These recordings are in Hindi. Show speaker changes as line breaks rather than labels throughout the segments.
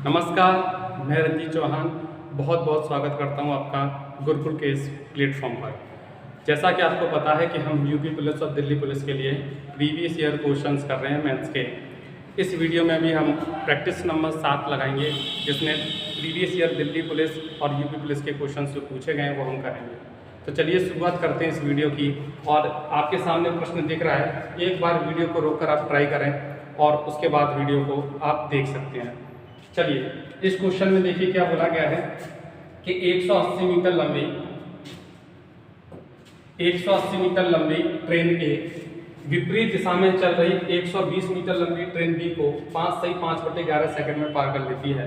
नमस्कार, मैं रंजीत चौहान बहुत बहुत स्वागत करता हूं आपका गुरुकुल के इस प्लेटफॉर्म पर। जैसा कि आपको पता है कि हम यूपी पुलिस और दिल्ली पुलिस के लिए प्रीवियस ईयर क्वेश्चंस कर रहे हैं मैथ्स के। इस वीडियो में भी हम प्रैक्टिस नंबर 7 लगाएंगे, जिसमें प्रीवियस ईयर दिल्ली पुलिस और यूपी पुलिस के क्वेश्चन जो पूछे गए हैं वो हम करेंगे। तो चलिए शुरुआत करते हैं इस वीडियो की। और आपके सामने प्रश्न दिख रहा है, एक बार वीडियो को रोककर आप ट्राई करें और उसके बाद वीडियो को आप देख सकते हैं। चलिए, इस क्वेश्चन में देखिए क्या बोला गया है कि 180 मीटर लंबी ट्रेन ए विपरीत दिशा में चल रही 120 मीटर लंबी ट्रेन बी को 5 सही 5/11 सेकंड में पार कर लेती है।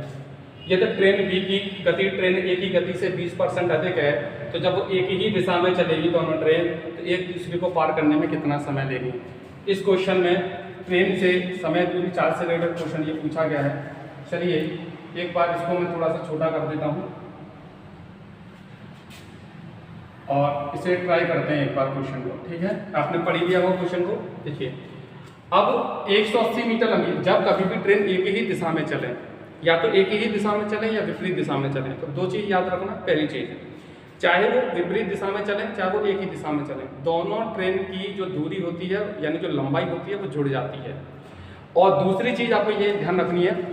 यदि ट्रेन बी की गति ट्रेन ए की गति से 20% अधिक है, तो जब वो एक ही दिशा में चलेगी दोनों ट्रेन, तो एक दूसरे को पार करने में कितना समय लेगी। इस क्वेश्चन में ट्रेन से समय दूरी 4 से रिलेटेड क्वेश्चन ये पूछा गया है। चलिए एक बार इसको मैं थोड़ा सा छोटा कर देता हूँ और इसे ट्राई करते हैं एक बार क्वेश्चन को। ठीक है, आपने पढ़ लिया वो क्वेश्चन को। देखिए, अब 180 मीटर लंबी, जब कभी भी ट्रेन एक ही दिशा में चले, या तो एक ही दिशा में चले या विपरीत दिशा में चले, तो दो चीज़ याद रखना। पहली चीज़, चाहे वो विपरीत दिशा में चले चाहे वो एक ही दिशा में चले, दोनों ट्रेन की जो दूरी होती है यानी जो लंबाई होती है वो जुड़ जाती है। और दूसरी चीज़ आपको ये ध्यान रखनी है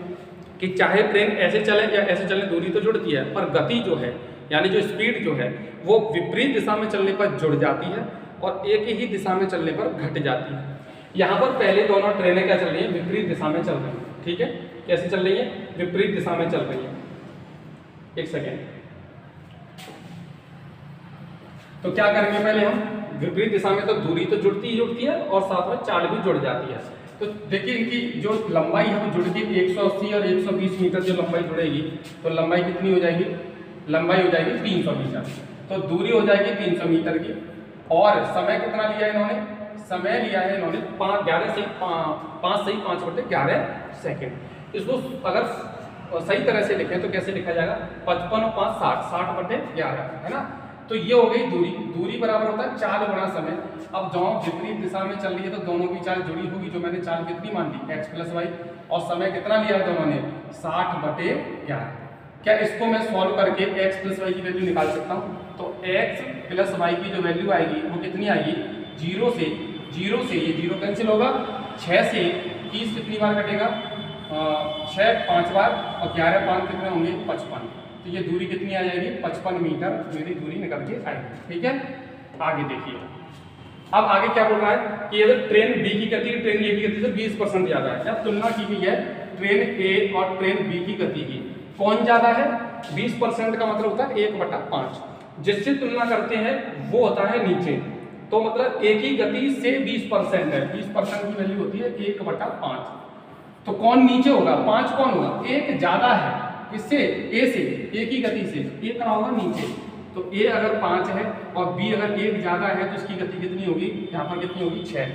कि चाहे ट्रेन ऐसे चले या ऐसे चले, दूरी तो जुड़ती है, पर गति जो है यानी जो स्पीड जो है वो विपरीत दिशा में चलने पर जुड़ जाती है और एक ही दिशा में चलने पर घट जाती है। यहाँ पर पहले दोनों ट्रेनें क्या चल रही हैं, विपरीत दिशा में चल रही हैं। ठीक है, कैसे चल रही है, विपरीत दिशा में चल रही है। एक सेकेंड, तो क्या करेंगे, पहले हम विपरीत दिशा में तो दूरी तो जुड़ती ही जुड़ती है और साथ में चाल भी जुड़ जाती है। तो देखिए इनकी जो लंबाई है वो जुड़ के 180 और 120 मीटर जो लंबाई जुड़ेगी, तो लंबाई कितनी हो जाएगी, लंबाई हो जाएगी 300 मीटर। तो दूरी हो जाएगी 300 मीटर की। और समय कितना लिया है इन्होंने, समय लिया है इन्होंने 5 सही 5/11 सेकेंड। इसको अगर सही तरह से लिखें तो कैसे लिखा जाएगा, 55 और 5 60, 60/11 है ना। तो ये हो गई दूरी। दूरी बराबर होता है चाल गुणा समय। अब दोनों विपरीत दिशा में चल रही है तो दोनों की चाल जुड़ी होगी, जो मैंने चाल कितनी मान ली, x + y, और समय कितना लिया है दोनों ने, 60/11। क्या इसको मैं सॉल्व करके x + y की वैल्यू निकाल सकता हूँ? तो x + y की जो वैल्यू आएगी वो कितनी आएगी, 0 से ये 0 कैंसिल होगा, 6 से 30 कितनी बार कटेगा, 6 5 बार, और 11 5 कितने होंगे, 55। तो ये दूरी कितनी आ जाएगी, 55 मीटर मेरी दूरी निकल के आएगी। ठीक है, आगे देखिए। अब आगे क्या बोल रहा है कि अगर ट्रेन बी की गति ट्रेन ए की गति से 20% ज़्यादा है। अब तुलना की गई है ट्रेन ए और ट्रेन बी की गति की, कौन ज़्यादा है, 20% का मतलब होता है 1/5। जिससे तुलना करते हैं वो होता है नीचे, तो मतलब एक ही गति से 20% है, 20% की वैल्यू होती है 1/5। तो कौन नीचे होगा, 5 कौन होगा, एक ज़्यादा है किससे, ए से, एक ही गति से, ए कहाँ होगा, नीचे। तो ए अगर 5 है और बी अगर 1 ज़्यादा है तो इसकी गति कितनी होगी, यहाँ पर कितनी होगी, 6।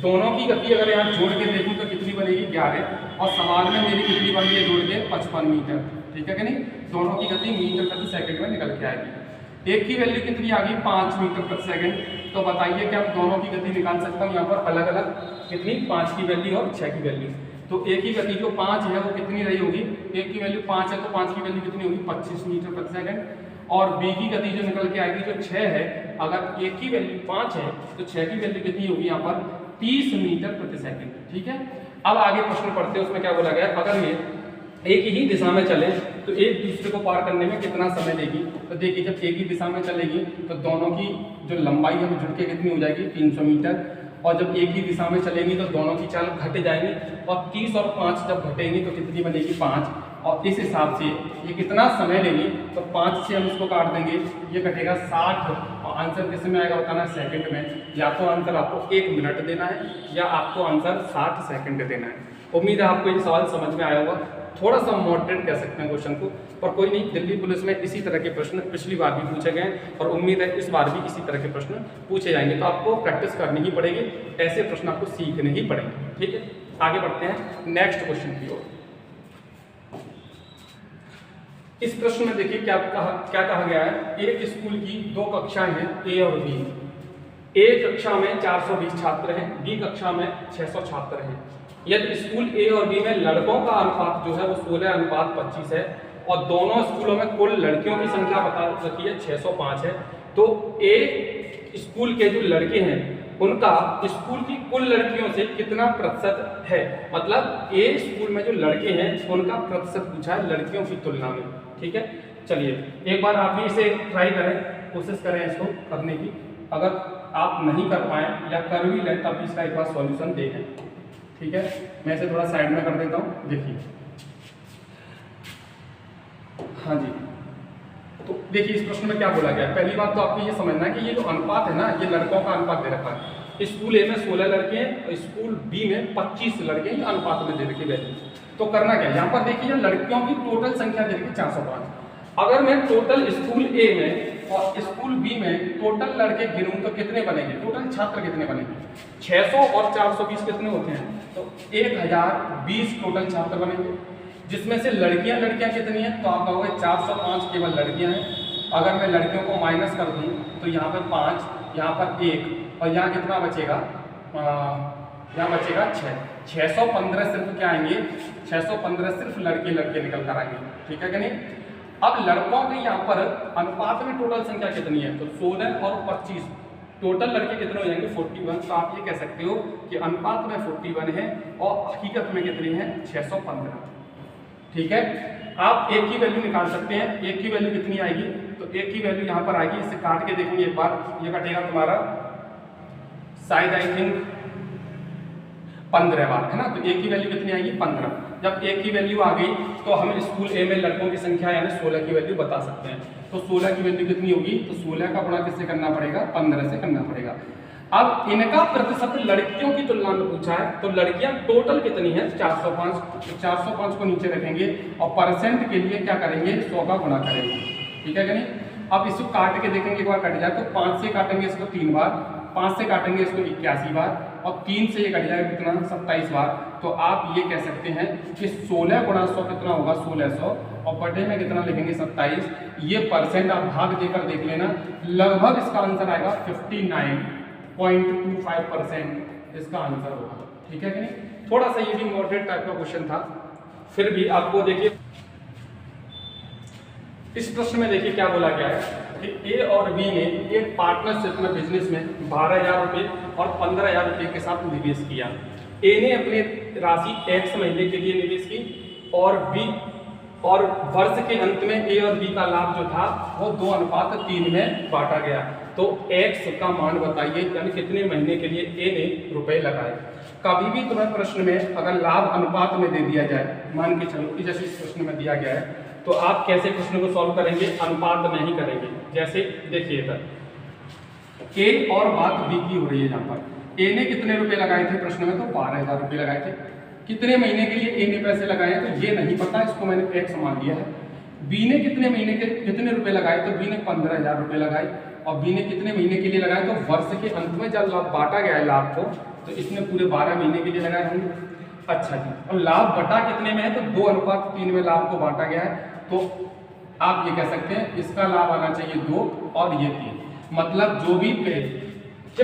दोनों की गति अगर यहाँ जोड़ के देखूँ तो कितनी बनेगी, 11, और सवाल में मेरी कितनी बन रही है जोड़ के, 55 मीटर। ठीक है कि नहीं, दोनों की गति मीटर प्रति सेकंड में निकल के आएगी। एक की वैल्यू कितनी आ गई, 5 मीटर प्रति सेकंड। तो बताइए क्या मैं दोनों की गति निकाल सकता हूँ यहाँ पर अलग अलग, कितनी, 5 की वैल्यू और 6 की वैल्यू। तो एक ही गति जो 5 है वो कितनी रही होगी, एक की वैल्यू 5 है तो 5 की वैल्यू कितनी होगी, 25 मीटर प्रति सेकंड। और बी की गति जो निकल के आएगी जो 6 है, अगर एक की वैल्यू 5 है तो 6 की वैल्यू कितनी होगी यहाँ पर, 30 मीटर प्रति सेकंड। ठीक है, अब आगे प्रश्न पढ़ते हैं, उसमें क्या बोला गया, अगर ये एक ही दिशा में चले तो एक दूसरे को पार करने में कितना समय लेगी। तो देखिए, जब एक ही दिशा में चलेगी तो दोनों की जो लंबाई है वो जुड़ के कितनी हो जाएगी, 300 मीटर। और जब एक ही दिशा में चलेंगी तो दोनों की चाल घट जाएंगी, और 30 और 5 जब घटेंगी तो कितनी बनेगी, 5। और इस हिसाब से ये कितना समय लेंगी, तो 5 से हम इसको काट देंगे, ये घटेगा 60, और आंसर किस में आएगा बताना, सेकंड में। या तो आंसर आपको 1 मिनट देना है या आपको आंसर 60 सेकंड देना है। उम्मीद है आपको ये सवाल समझ में आया होगा। थोड़ा सा मॉडरेट कह सकते हैं क्वेश्चन को, पर कोई नहीं, दिल्ली पुलिस में इसी तरह के प्रश्न पिछली बार भी पूछे गए और उम्मीद है इस बार भी इसी तरह के प्रश्न पूछे जाएंगे। तो आपको प्रैक्टिस करनी ही पड़ेगी, ऐसे प्रश्न आपको सीखने ही पड़ेंगे। ठीक है, आगे बढ़ते हैं नेक्स्ट क्वेश्चन की ओर। इस प्रश्न में देखिए क्या कहा गया है, एक स्कूल की 2 कक्षाएं हैं, ए और बी। ए कक्षा में 420 छात्र हैं, बी कक्षा में 600 छात्र हैं। यदि स्कूल ए और बी में लड़कों का अनुपात जो है वो 16:25 है और दोनों स्कूलों में कुल लड़कियों की संख्या बता रखी है 605 है, तो ए स्कूल के जो लड़के हैं उनका स्कूल की कुल लड़कियों से कितना प्रतिशत है, मतलब ए स्कूल में जो लड़के हैं उनका प्रतिशत पूछा है लड़कियों की तुलना में। ठीक है, चलिए एक बार आप भी इसे ट्राई करें, कोशिश करें इसको करने की। अगर आप नहीं कर पाए या कर भी लें तब इसका एक बार सॉल्यूशन देखें। ठीक है, मैं इसे थोड़ा साइड में कर देता हूँ। देखिए, हाँ जी, तो देखिए इस प्रश्न में क्या बोला गया है। पहली बात तो आपको ये समझना है कि ये जो अनुपात है ना, ये लड़कों का अनुपात दे रखा है। स्कूल ए में 16 लड़के हैं और स्कूल बी में 25 लड़के हैं, अनुपात में दे रखी वैल्यू। तो करना क्या है, यहाँ पर देखिए लड़कियों की टोटल संख्या दे रखी 405। अगर मैं टोटल स्कूल ए में और स्कूल बी में टोटल लड़के गिनूं तो कितने बनेंगे, टोटल छात्र कितने बनेंगे? 600 और 420 कितने होते हैं? तो 1020 टोटल छात्र बनेंगे, जिसमें से लड़कियां कितनी हैं? तो आप कहोगे 405 केवल लड़कियां हैं। अगर मैं लड़कियों को माइनस कर दूं तो यहाँ पर 5, यहाँ पर 1 और यहाँ कितना बचेगा? यहाँ बचेगा 6। 615 सिर्फ क्या आएंगे? 615 सिर्फ लड़के निकल कर आएंगे। ठीक है कि नहीं? अब लड़कों के यहाँ पर अनुपात में टोटल संख्या कितनी है? तो 16 और 25 टोटल लड़के कितने हो जाएंगे? 41। तो आप ये कह सकते हो कि अनुपात में 41 है और हकीकत में कितनी है? 615। ठीक है, आप एक की वैल्यू निकाल सकते हैं। एक की वैल्यू कितनी आएगी? तो एक की वैल्यू यहाँ पर आएगी, इसे काट के देखेंगे एक बार, ये कटेगा तुम्हारा शायद आई थिंक 15 बार, है ना। तो एक की वैल्यू कितनी आएगी? 15। जब एक की वैल्यू आ गई तो हम स्कूल ए में लड़कों की संख्या यानी 16 की वैल्यू बता सकते हैं। तो 16 की वैल्यू कितनी होगी? तो 16 का गुणा किससे करना पड़ेगा? 15 से करना पड़ेगा। अब इनका प्रतिशत लड़कियों की तुलना में पूछा है, तो लड़कियां टोटल कितनी है? 405। तो 405 को नीचे रखेंगे और परसेंट के लिए क्या करेंगे? 100 का गुणा करेंगे। ठीक है कि नहीं? अब इसको काट के देखेंगे, एक बार कट जाए तो 5 से काटेंगे इसको 3 बार, 5 से काटेंगे इसको 81 बार और 3 से ये कट जाएगा कितना? 27 बार। तो आप ये कह सकते हैं कि 16 गुणा 100 कितना होगा? 1600 और बटे में कितना लिखेंगे? 27। ये परसेंट आप भाग देकर देख लेना, लगभग इसका आंसर आएगा 59.25% इसका आंसर होगा। ठीक है कि नहीं? थोड़ा सा ये भी मॉडरेट टाइप का क्वेश्चन था, फिर भी आपको देखिए इस प्रश्न में देखिए क्या बोला गया है कि ए और बी ने एक पार्टनरशिप में बिजनेस में 12,000 रुपये और 15,000 रुपये के साथ निवेश किया। ए ने अपने राशि x महीने के लिए निवेश की और वर्ष के अंत में ए और बी का लाभ जो था वो 2:3 में बांटा गया। तो x का मान बताइए, यानी कितने महीने के लिए ए ने रुपए लगाए। कभी भी तुम्हें प्रश्न में अगर लाभ अनुपात में दे दिया जाए, मान के चलो कि जैसे इस प्रश्न में दिया गया है, तो आप कैसे प्रश्न को सॉल्व करेंगे? अनुपात में ही करेंगे। जैसे देखिए इधर ए और बात बी की हो रही है। यहाँ पर ए ने कितने रुपए लगाए थे प्रश्न में? तो 12,000 रुपये लगाए थे। कितने महीने के लिए ए ने पैसे लगाए हैं? तो ये नहीं पता, इसको मैंने x मान लिया है। बी ने कितने महीने के कितने रुपए लगाए? तो बी ने 15,000 रुपये लगाए। और बी ने कितने महीने के लिए लगाए? तो वर्ष के अंत में जब लाभ बांटा गया है लाभ को, तो इसने पूरे 12 महीने के लिए लगाए होंगे। अच्छा जी, और लाभ बटा कितने में है? तो 2:3 में लाभ को बांटा गया है। तो आप ये कह सकते हैं इसका लाभ आना चाहिए 2 और ये 3, मतलब जो भी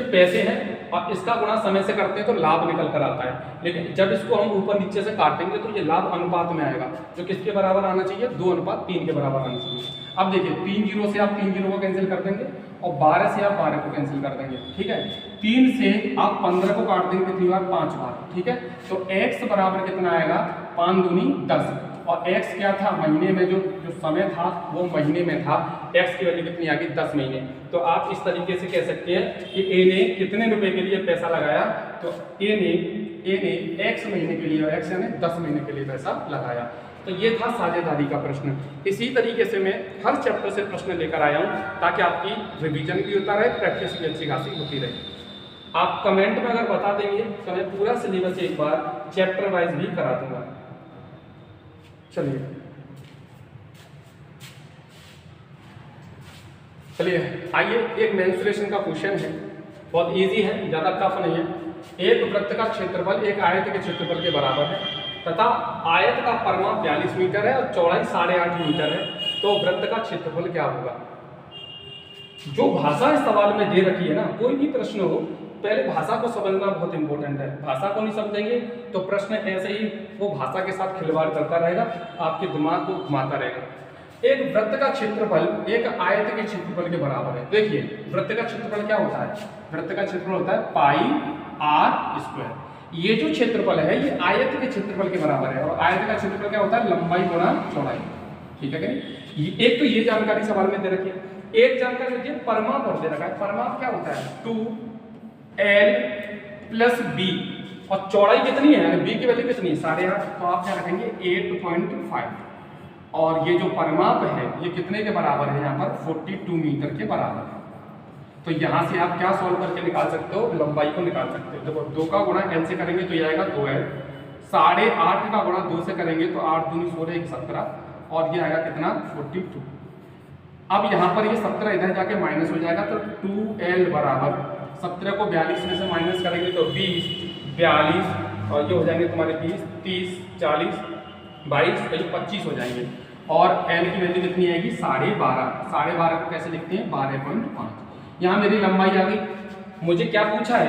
पैसे हैं और इसका गुणा समय से करते हैं तो लाभ निकल कर आता है। लेकिन जब इसको हम ऊपर नीचे से काटेंगे तो ये लाभ अनुपात में आएगा, जो किसके बराबर आना चाहिए? 2:3 के बराबर आना चाहिए। अब देखिए 3 जीरो से आप 3 जीरो को कैंसिल कर देंगे और 12 से आप 12 को कैंसिल कर देंगे। ठीक है, 3 से आप 15 को काट देंगे कितनी बार? 5 बार। ठीक है, तो x बराबर कितना आएगा? 5 दूनी 10 और x क्या था? महीने में जो समय था वो महीने में था। x की वैल्यू कितनी आ गई? 10 महीने। तो आप इस तरीके से कह सकते हैं कि a ने कितने रुपए के लिए पैसा लगाया? तो a ने x महीने के लिए, x यानी 10 महीने के लिए पैसा लगाया। तो ये था साझेदारी का प्रश्न। इसी तरीके से मैं हर चैप्टर से प्रश्न लेकर आया हूँ ताकि आपकी रिवीजन भी होता रहे, प्रैक्टिस भी अच्छी खासी होती रहे। आप कमेंट में अगर बता देंगे तो मैं पूरा सिलेबस एक बार चैप्टर वाइज भी करा दूंगा। चलिए आइए, एक मेंसुरेशन का क्वेश्चन है, बहुत इजी है, ज़्यादा टफ नहीं है। एक वृत्त का क्षेत्रफल एक आयत के क्षेत्रफल के बराबर है तथा आयत का परिमाप 42 मीटर है और चौड़ाई 8.5 मीटर है, तो वृत्त का क्षेत्रफल क्या होगा? जो भाषा इस सवाल में दे रखी है ना, कोई भी प्रश्न हो, पहले भाषा को समझना बहुत इंपॉर्टेंट है। भाषा को नहीं समझेंगे तो प्रश्न ऐसे ही वो भाषा के साथ खिलवाड़ करता रहेगा, आपके दिमाग को घुमाता रहेगा। एक वृत्त का क्षेत्रफल एक आयत के क्षेत्रफल के बराबर है। देखिए वृत्त का क्षेत्रफल क्या होता है, वृत्त का क्षेत्रफल होता है पाई आर स्क्वायर। ये जो क्षेत्रफल है ये आयत के क्षेत्रफल के बराबर है, और आयत का क्षेत्रफल क्या होता है, लंबाई गुणा चौड़ाई। ठीक है कि एक तो ये जानकारी सवाल में दे रखी है। एक जानकारी होती है परिमाप और दे रखा है। परिमाप क्या होता है 2l + b, और चौड़ाई कितनी है, b की वैल्यू कितनी है 8.5, तो आप क्या रखेंगे 8.5। और ये जो परिमाप है ये कितने के बराबर है, यहाँ पर 42 मीटर के बराबर है। तो यहाँ से आप क्या सॉल्व करके निकाल सकते हो, लंबाई को निकाल सकते हो। देखो 2 का गुणा l से करेंगे तो ये आएगा 2l, 8.5 का गुणा 2 से करेंगे तो 8 दूनी 16 1 17, और ये आएगा कितना 42। अब यहाँ पर ये 17 इधर जाके माइनस हो जाएगा, तो 2l बराबर 17 को 42 में से माइनस करेंगे तो 20, 42, और ये हो जाएंगे तुम्हारे 20, 30, 40, 22, 25 हो जाएंगे। और l की वैल्यू कितनी आएगी 12.5। 12.5 को कैसे लिखते हैं 12.5। यहाँ मेरी लंबाई आ गई। मुझे क्या पूछा है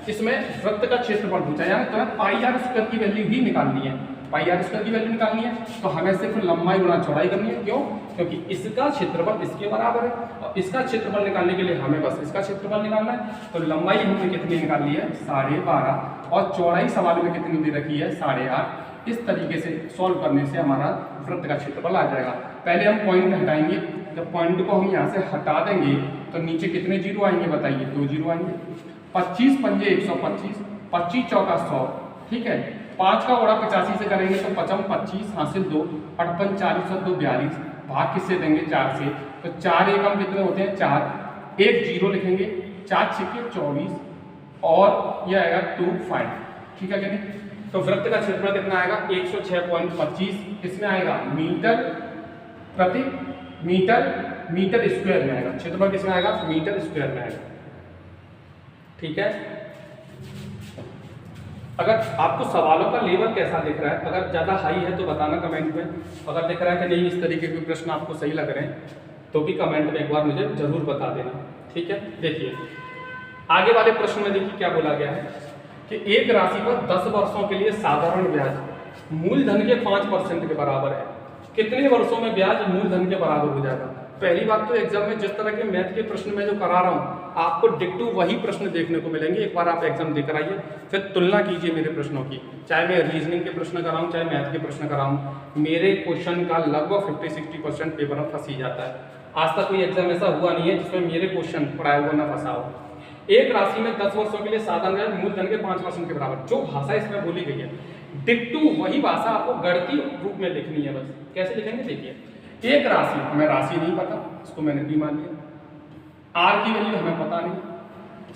इसमें वृत्त का क्षेत्रफल पूछा है, यानी तो पाई आर स्क्वायर की वैल्यू ही निकालनी है। पाई आर स्क्वायर की वैल्यू निकालनी है तो हमें सिर्फ लंबाई गुणा चौड़ाई करनी है। क्यों? क्योंकि इसका क्षेत्रफल इसके बराबर है, और इसका क्षेत्रफल निकालने के लिए हमें बस इसका क्षेत्रफल निकालना है। तो लंबाई हमने कितनी निकाल ली है 12.5, और चौड़ाई सवाल में कितनी दे रखी है 8.5। इस तरीके से सॉल्व करने से हमारा वृत्त का क्षेत्रफल आ जाएगा। पहले हम पॉइंट हटाएंगे, जब पॉइंट को हम यहाँ से हटा देंगे तो नीचे कितने जीरो आएंगे बताइए, 2 जीरो आएंगे। 25 पंजे 125, 25 चौका 100, ठीक है। 5 का गुणा 85 से करेंगे तो 55 25 हासिल 2, 58 40 और 2 42, भाग किससे देंगे 4 से, तो 4 एकम कितने होते हैं 4, 1 जीरो लिखेंगे, 4 छक्के 24, और यह आएगा 25। ठीक है कि नहीं? तो वृत्त का क्षेत्रफल कितना आएगा 106.25, इसमें आएगा मीटर प्रति मीटर स्क्वायर में आएगा। क्षेत्रफल किसमें आएगा मीटर स्क्वायर में आएगा। ठीक है। अगर आपको सवालों का लेवल कैसा दिख रहा है, अगर ज़्यादा हाई है तो बताना कमेंट में, अगर दिख रहा है कि नहीं इस तरीके के प्रश्न आपको सही लग रहे हैं तो भी कमेंट में एक बार मुझे जरूर बता देना। ठीक है। देखिए आगे वाले प्रश्न में देखिए क्या बोला गया है कि एक राशि पर 10 वर्षों के लिए साधारण ब्याज मूलधन के 5% के बराबर है, कितने वर्षों में ब्याज मूलधन के बराबर हो जाएगा। पहली बात तो एग्जाम में जिस तरह के मैथ के प्रश्न में जो करा रहा हूँ आपको डिक्टो वही प्रश्न देखने को मिलेंगे। एक बार आप एग्जाम देकर आइए, फिर तुलना कीजिए मेरे प्रश्नों की, चाहे मैं रीजनिंग के प्रश्न कराऊँ चाहे मैथ के प्रश्न कराऊँ। मेरे क्वेश्चन का लगभग 50-60% पेपर में फंस ही जाता है। आज तक कोई एग्जाम ऐसा हुआ नहीं है जिसमें मेरे क्वेश्चन पढ़ाया हुआ ना फंसा हो। एक राशि में 10 वर्षों के लिए साधारण ब्याज मूलधन के 5% के बराबर, जो भाषा इसमें बोली गई है डिक्टो वही भाषा आपको गणितीय रूप में लिखनी है। बस कैसे लिखेंगे देखिए, एक राशि, हमें राशि नहीं पता, इसको मैंने भी मान लिया। आर की वैल्यू हमें पता नहीं,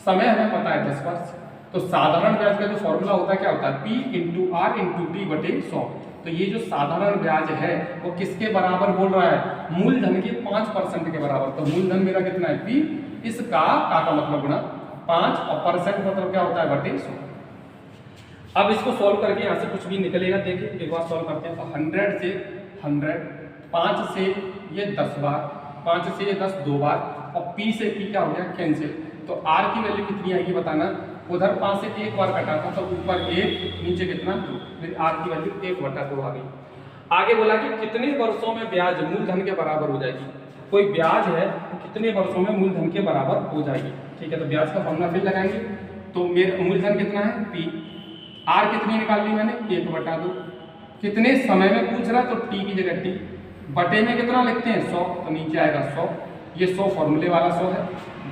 समय हमें पता है 10 वर्ष। तो साधारण ब्याज का जो फॉर्मूला होता है क्या होता है P × R × T बटे 100। तो ये जो साधारण ब्याज है वो किसके बराबर बोल रहा है, मूलधन के 5% के बराबर। तो मूलधन मेरा कितना है P, इसका का मतलब गुणा 5, और परसेंट मतलब क्या होता है बटे 100। अब इसको सॉल्व करके यहाँ से कुछ भी निकलेगा। देखिए एक बार सॉल्व करते हैं। तो 100 से 100, 5 से ये 10 बार, 5 से ये 10 2 बार, और P से P क्या हो गया कैंसिल। तो R की वैल्यू कितनी आएगी बताना। उधर 5 से 1 बार कटा था तो ऊपर 1 नीचे कितना 2, फिर R की वैल्यू 1/2 आ गई। आगे बोला कि कितने वर्षों में ब्याज मूलधन के बराबर हो जाएगी। कोई ब्याज है तो कितने वर्षों में मूलधन के बराबर हो जाएगी। ठीक है। तो ब्याज का फॉर्मूला फिर लगाएंगे। तो मेरा मूलधन कितना है P, R कितनी निकाल ली मैंने 1/2। कितने समय में पूछ रहा तो T की जगह T, बटे में कितना लिखते हैं 100, तो नीचे आएगा 100। ये 100 फॉर्मूले वाला 100 है,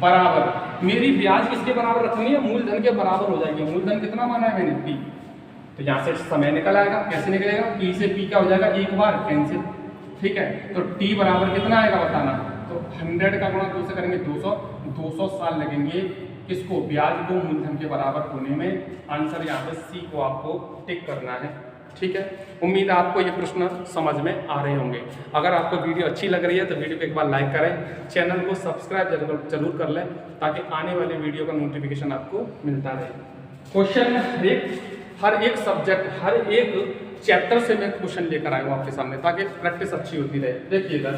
बराबर मेरी ब्याज किसके बराबर रखनी है, मूलधन के बराबर हो जाएगी। मूलधन कितना माना है मैंने P, तो यहाँ से समय निकल आएगा। कैसे निकलेगा, P से P क्या हो जाएगा 1 बार कैंसिल। ठीक है। तो T बराबर कितना आएगा बताना। तो 100 का गुणा 2 से करेंगे 200, 200 साल लगेंगे किसको, ब्याज को मूलधन के बराबर होने में। आंसर यहाँ पे C को आपको टिक करना है। ठीक है। उम्मीद है आपको ये प्रश्न समझ में आ रहे होंगे। अगर आपको वीडियो अच्छी लग रही है तो वीडियो को एक बार लाइक करें, चैनल को सब्सक्राइब जरूर कर लें ताकि आने वाले वीडियो का नोटिफिकेशन आपको मिलता रहे। क्वेश्चन हर एक सब्जेक्ट, हर एक चैप्टर से मैं क्वेश्चन लेकर आया हूँ आपके सामने ताकि प्रैक्टिस अच्छी होती रहे। देखिएगा,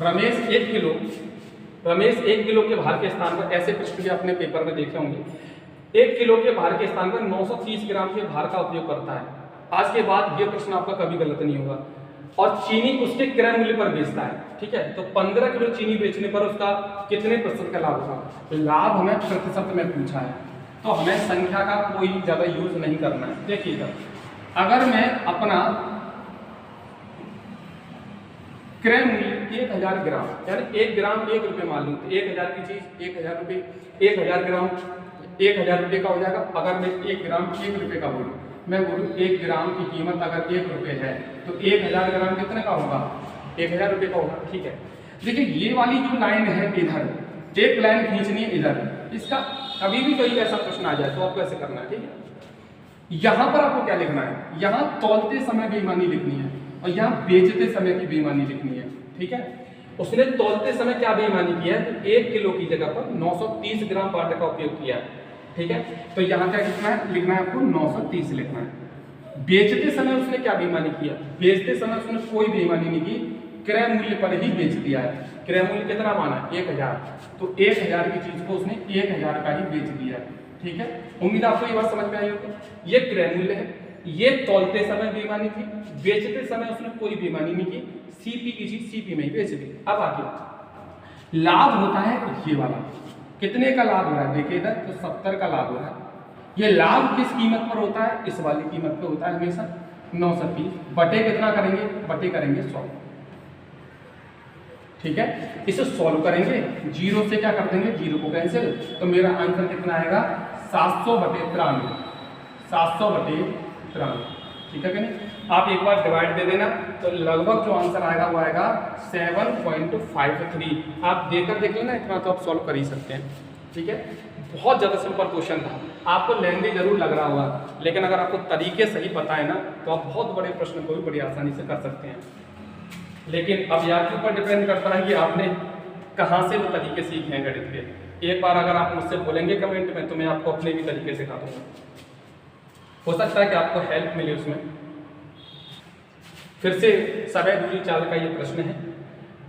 रमेश 1 किलो के भार के स्थान पर, ऐसे प्रश्न भी अपने पेपर में देखे होंगे। 1 किलो के भार के स्थान पर 930 ग्राम के भार का उपयोग करता है। आज के बाद ये प्रश्न आपका कभी गलत नहीं होगा। और चीनी उसके क्रय मूल्य पर बेचता है, ठीक है। तो 15 किलो चीनी बेचने पर उसका कितने प्रतिशत का लाभ होगा? लाभ हमें प्रतिशत में पूछा है, तो हमें संख्या का कोई ज्यादा यूज नहीं करना है। देखिएगा, अगर मैं अपना क्रय मूल्य 1000 ग्राम, यानी 1 ग्राम 1 रुपये मान लूँ, 1000 की चीज 1000 रुपये, 1000 ग्राम 1000 रुपये का हो जाएगा। अगर मैं 1 ग्राम 1 रुपये का बोलूँ, मैं बोलूँ 1 ग्राम की कीमत अगर 1 रुपये है तो 1000 ग्राम कितने का होगा? 1000 रुपये का होगा, ठीक है। देखिए ये वाली जो लाइन है इधर, एक लाइन खींचनी है इधर, इसका कभी भी कोई ऐसा प्रश्न आ जाए तो आपको ऐसे करना है, ठीक है। यहाँ पर आपको क्या लिखना है? यहाँ तौलते समय बेईमानी लिखनी है और यहाँ बेचते समय की बेईमानी लिखनी है, ठीक है। उसने तौलते समय क्या बेईमानी किया है? तो 1 किलो की जगह पर 930 ग्राम पाउडर का उपयोग किया है, ठीक है। तो यहाँ क्या लिखना है आपको? 930 लिखना है। बेचते समय उसने क्या बेईमानी किया? बेचते समय उसने कोई बेईमानी नहीं की, क्रय मूल्य पर ही बेच दिया है। क्रय मूल्य कितना माना? 1000, तो 1000 की चीज को उसने 1000 का ही बेच दिया है, ठीक है। उम्मीद आपको ये बात समझ में आई होगी। ये क्रय मूल्य है, ये तौलते समय बेईमानी थी, बेचते समय उसने कोई बेईमानी नहीं की, सीपी की चीज सीपी में ही बेच दी। अब आगे लाभ होता है ये वाला, कितने का लाभ हो रहा है? देखिए इधर तो 70 का लाभ हो रहा है। ये लाभ किस कीमत पर होता है? इस वाली कीमत पर होता है हमेशा। 930 बटे कितना करेंगे? बटे करेंगे 100, ठीक है। इसे सॉल्व करेंगे, जीरो से क्या कर देंगे? जीरो को कैंसिल, तो मेरा आंसर कितना आएगा? 700 बटे 93, 700 बटे 93, ठीक है कि नहीं। आप एक बार डिवाइड दे देना तो लगभग जो आंसर आएगा वो आएगा 7.53। आप देकर देख लेना, इतना तो आप सॉल्व कर ही सकते हैं, ठीक है। बहुत ज़्यादा सिंपल क्वेश्चन था, आपको लेंदी जरूर लग रहा होगा, लेकिन अगर आपको तरीके सही पता है ना तो आप बहुत बड़े प्रश्न को भी बड़ी आसानी से कर सकते हैं। लेकिन अब यहाँ के ऊपर डिपेंड करता है कि आपने कहाँ से वो तरीके सीखे हैं गणित के। एक बार अगर आप मुझसे बोलेंगे कमेंट में तो मैं आपको अपने भी तरीके सिखा दूंगा, हो सकता है कि आपको हेल्प मिले उसमें। फिर से समय दूरी चाल का ये प्रश्न है।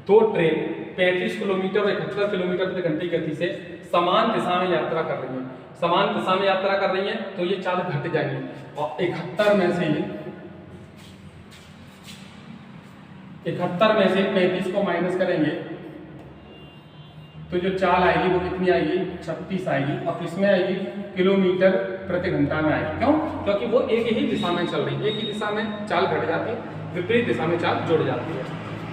2 ट्रेन 35 किलोमीटर और 71 किलोमीटर प्रति घंटे की गति से समान दिशा में यात्रा कर रही है। समान दिशा में यात्रा कर रही है तो ये चाल घट जाएगी, और 71 में से 35 को माइनस करेंगे तो जो चाल आएगी वो कितनी आएगी? 36 आएगी, और किसमें आएगी? किलोमीटर प्रति घंटा में आएगी। क्यों? क्योंकि वो एक ही दिशा में चल रही है, एक ही दिशा में चाल घट जाती है, विपरीत दिशा में चाल जुड़ जाती है।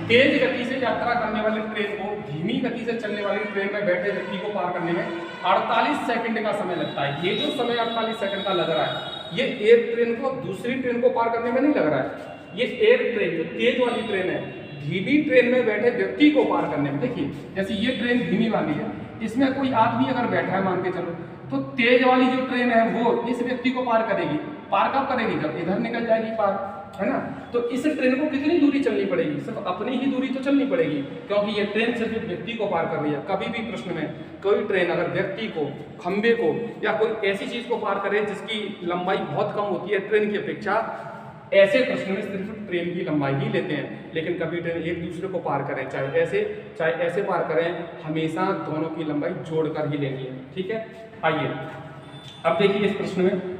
तेज गति से यात्रा करने वाली ट्रेन को धीमी गति से चलने वाली ट्रेन में बैठे व्यक्ति को पार करने में 48 सेकंड का समय लगता है। ये जो समय 48 सेकंड का लग रहा है, ये एक ट्रेन को दूसरी ट्रेन को पार करने में नहीं लग रहा है। ये एयर ट्रेन जो तेज वाली ट्रेन है, धीमी ट्रेन में बैठे व्यक्ति को पार करने में, देखिए जैसे ये ट्रेन धीमी वाली है, इसमें कोई आदमी अगर बैठा है मान के चलो, तो तेज वाली जो ट्रेन है वो इस व्यक्ति को पार करेगी। पार कब करेगी? जब इधर निकल जाएगी पार, है ना। तो इस ट्रेन को कितनी दूरी चलनी पड़ेगी? सिर्फ अपनी ही दूरी तो चलनी पड़ेगी, क्योंकि ये ट्रेन सिर्फ एक व्यक्ति को पार कर रही है। कभी भी प्रश्न में कोई ट्रेन अगर व्यक्ति को, खंबे को या कोई ऐसी चीज को पार करे जिसकी लंबाई बहुत कम होती है ट्रेन की अपेक्षा, ऐसे प्रश्न में सिर्फ ट्रेन की लंबाई ही लेते हैं। लेकिन कभी ट्रेन एक दूसरे को पार करें, चाहे ऐसे पार करें, हमेशा दोनों की लंबाई जोड़कर ही लेनी है, ठीक है। आइए अब देखिए इस प्रश्न में,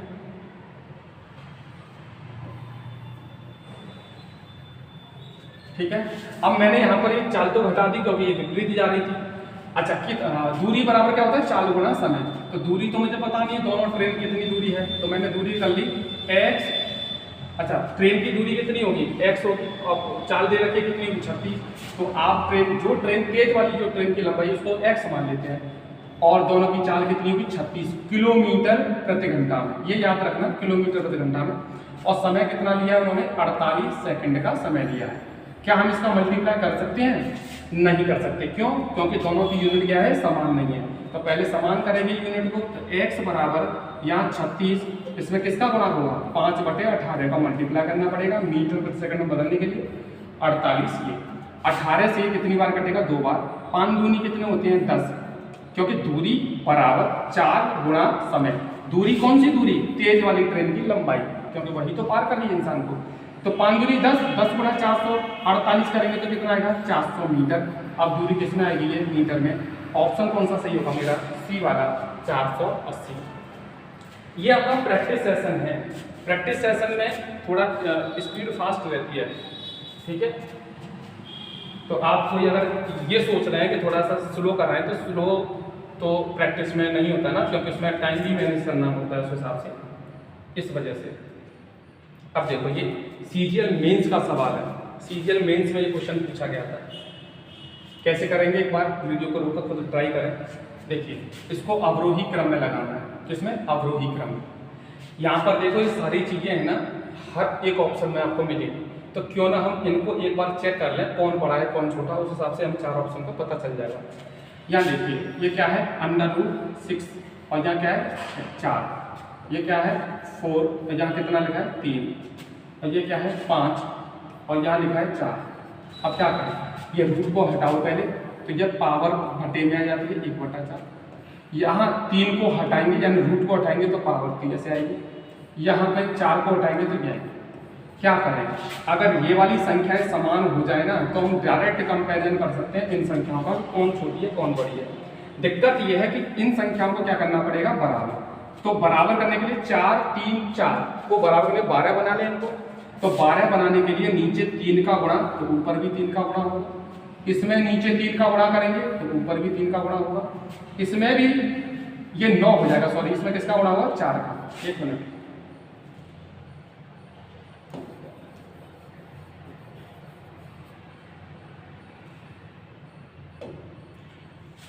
ठीक है। अब मैंने यहाँ पर एक चाल तो घटा दी क्योंकि ये विपरीत जा रही थी। अच्छा, दूरी बराबर क्या होता है? चाल गुणा समय। तो दूरी तो मुझे पता नहीं है दोनों ट्रेन की कितनी दूरी है, तो मैंने दूरी कर ली x। अच्छा, ट्रेन की दूरी कितनी होगी? x होगी, और चाल दे रखी है कितनी होगी? 36। तो आप जो ट्रेन तेज वाली जो ट्रेन की लंबाई उसको x मान लेते हैं, और दोनों की चाल कितनी होगी? 36 किलोमीटर प्रति घंटा में। ये याद रखना, किलोमीटर प्रति घंटा में। और समय कितना लिया है उन्होंने? 48 सेकंड का समय लिया है। क्या हम इसका मल्टीप्लाई कर सकते हैं? नहीं कर सकते। क्यों? क्योंकि दोनों की यूनिट क्या है? समान नहीं है। तो पहले समान करेंगे यूनिट को, तो x बराबर यहाँ 36, इसमें किसका गुणा होगा? 5/18 का मल्टीप्लाई करना पड़ेगा मीटर प्रति सेकंड में बदलने के लिए। 48 ये 18 से कितनी बार कटेगा? 2 बार। 5 दूनी कितने होते हैं? 10, क्योंकि दूरी बराबर 4 गुणा समय। दूरी कौन सी दूरी? तेज वाली ट्रेन की लंबाई, क्योंकि वही तो पार कर रही है इंसान को। तो 5 दूनी 10, 10 गुणा 400, 48 करेंगे तो कितना आएगा? 400 मीटर। अब दूरी किसमें आएगी? ये मीटर में। ऑप्शन कौन सा सही होगा मेरा? सी वाला, 480। ये आपका प्रैक्टिस सेशन है। प्रैक्टिस सेशन में थोड़ा स्पीड फास्ट रहती है, ठीक है। तो आप कोई अगर ये सोच रहे हैं कि थोड़ा सा स्लो कराएं तो स्लो तो प्रैक्टिस में नहीं होता ना, क्योंकि उसमें टाइम भी मैनेज करना होता है उस हिसाब से, इस वजह से। अब देखो ये सीजीएल मेंस का सवाल है। सीजीएल मेंस में ये क्वेश्चन पूछा गया था। कैसे करेंगे, एक बार वीडियो को रोकर खुद ट्राई करें। देखिए इसको अवरोही क्रम में लगाना है, किसमें, अवरोही क्रम में। यहाँ पर देखो ये सारी चीज़ें हैं ना, हर एक ऑप्शन में आपको मिलेगी, तो क्यों ना हम इनको एक बार चेक कर लें, कौन बड़ा है कौन छोटा, उस हिसाब से हम 4 ऑप्शन को पता चल जाएगा। यहाँ देखिए ये क्या है, √6, और यहाँ क्या है 4, ये क्या है 4, और यहाँ कितना लिखा है 3, और ये क्या है 5, और यहाँ लिखा है 4। अब क्या करें, ये रूट को हटाओ पहले, तो ये पावर घटे में आ जाती है 1/4। यहाँ 3 को हटाएंगे यानी रूट को हटाएंगे तो पावर 3 ऐसे आएगी। यहाँ पे 4 को हटाएंगे तो क्या आएगी। क्या करें, अगर ये वाली संख्याएं समान हो जाए ना तो हम डायरेक्ट कंपैरिजन कर सकते हैं इन संख्याओं का, कौन छोटी है कौन बड़ी है। दिक्कत ये है कि इन संख्याओं को क्या करना पड़ेगा, बराबर। तो बराबर करने के लिए 4, 3, 4 को बराबर में 12 बना लें इनको। तो 12 बनाने के लिए नीचे 3 का गुणा तो ऊपर भी 3 का गुणा होगा। इसमें नीचे 3 का गुणा करेंगे तो ऊपर भी 3 का गुणा होगा। इसमें भी ये 9 हो जाएगा, सॉरी इसमें किसका गुणा होगा, 4 का। 1 मिनट,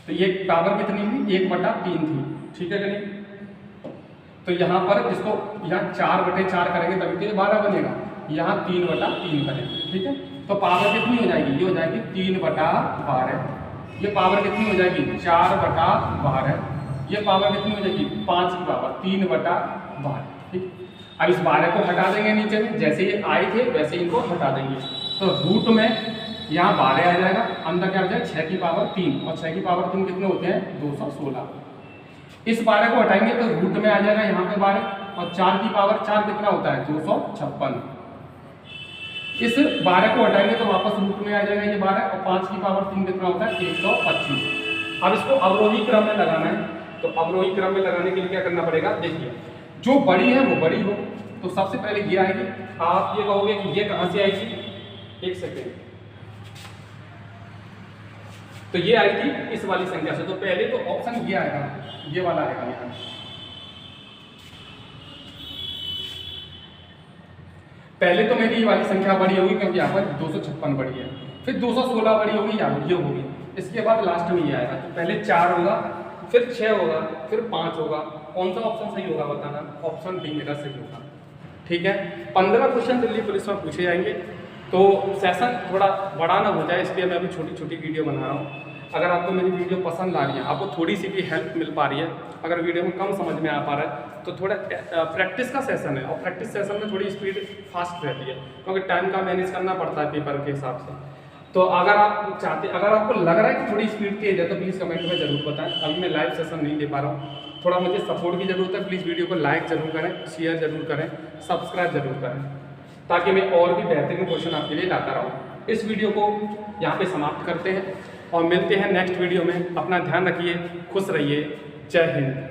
तो ये पावर कितनी थी, 1/3 थी, ठीक है कि नहीं। तो यहाँ पर इसको यहाँ 4/4 करेंगे तभी तो ये 12 बनेगा। यहाँ 3/3 करेंगे, ठीक है। तो पावर कितनी हो जाएगी, ये हो जाएगी 3/12। ये पावर कितनी हो जाएगी, 4/12। ये पावर कितनी हो जाएगी, 5 की पावर 3/12, ठीक। अब इस 12 को हटा देंगे नीचे में, जैसे ये आए थे वैसे इनको हटा देंगे। तो रूट में यहाँ 12 आ जाएगा, अंदर क्या हो जाएगा 6 की पावर 3, और 6 की पावर 3 कितने होते हैं, 216। इस 12 को हटाएंगे तो रूट में आ जाएगा यहाँ पे 12, और 4 की पावर 4 कितना होता है, 256। इस 12 को हटाएंगे तो वापस रूट में आ जाएगा ये 12, और 5 की पावर 3 कितना होता है, 125। अब इसको अवरोही क्रम में लगाना है, तो अवरोही क्रम में लगाने के लिए क्या करना पड़ेगा, देखिए जो बड़ी है वो बड़ी हो, तो सबसे पहले ये आएगी। आप ये कहोगे कि ये कहाँ से आएगी, एक सेकेंड, तो ये आई थी इस वाली संख्या से, तो पहले तो ऑप्शन ये आएगा, ये वाला आएगा यहाँ। पहले तो मेरी ये वाली संख्या बड़ी होगी क्योंकि यहाँ पर 256 बड़ी है, फिर 216 बड़ी होगी, ये होगी, इसके बाद लास्ट में ये आएगा। तो पहले 4 होगा, फिर 6 होगा, फिर 5 होगा। कौन सा ऑप्शन सही होगा बताना, ऑप्शन डी मेरा सही होगा, ठीक है। 15 क्वेश्चन दिल्ली पुलिस में पूछे जाएंगे, तो सेशन थोड़ा बड़ा ना हो जाए इसलिए मैं अभी छोटी छोटी वीडियो बना रहा हूँ। अगर आपको मेरी वीडियो पसंद आ रही है, आपको थोड़ी सी भी हेल्प मिल पा रही है, अगर वीडियो में कम समझ में आ पा रहा है, तो थोड़ा प्रैक्टिस का सेशन है, और प्रैक्टिस सेशन में थोड़ी स्पीड फास्ट रहती है क्योंकि टाइम का मैनेज करना पड़ता है पेपर के हिसाब से। तो अगर आप चाहते, अगर आपको लग रहा है कि थोड़ी स्पीड तेज है तो प्लीज़ कमेंट में ज़रूर बताएं। अभी मैं लाइव सेशन नहीं दे पा रहा हूँ, थोड़ा मुझे सपोर्ट की ज़रूरत है। प्लीज़ वीडियो को लाइक ज़रूर करें, शेयर ज़रूर करें, सब्सक्राइब ज़रूर करें, ताकि मैं और भी बेहतरीन क्वेश्चन आपके लिए लाता रहूँ। इस वीडियो को यहाँ पे समाप्त करते हैं और मिलते हैं नेक्स्ट वीडियो में। अपना ध्यान रखिए, खुश रहिए, जय हिंद।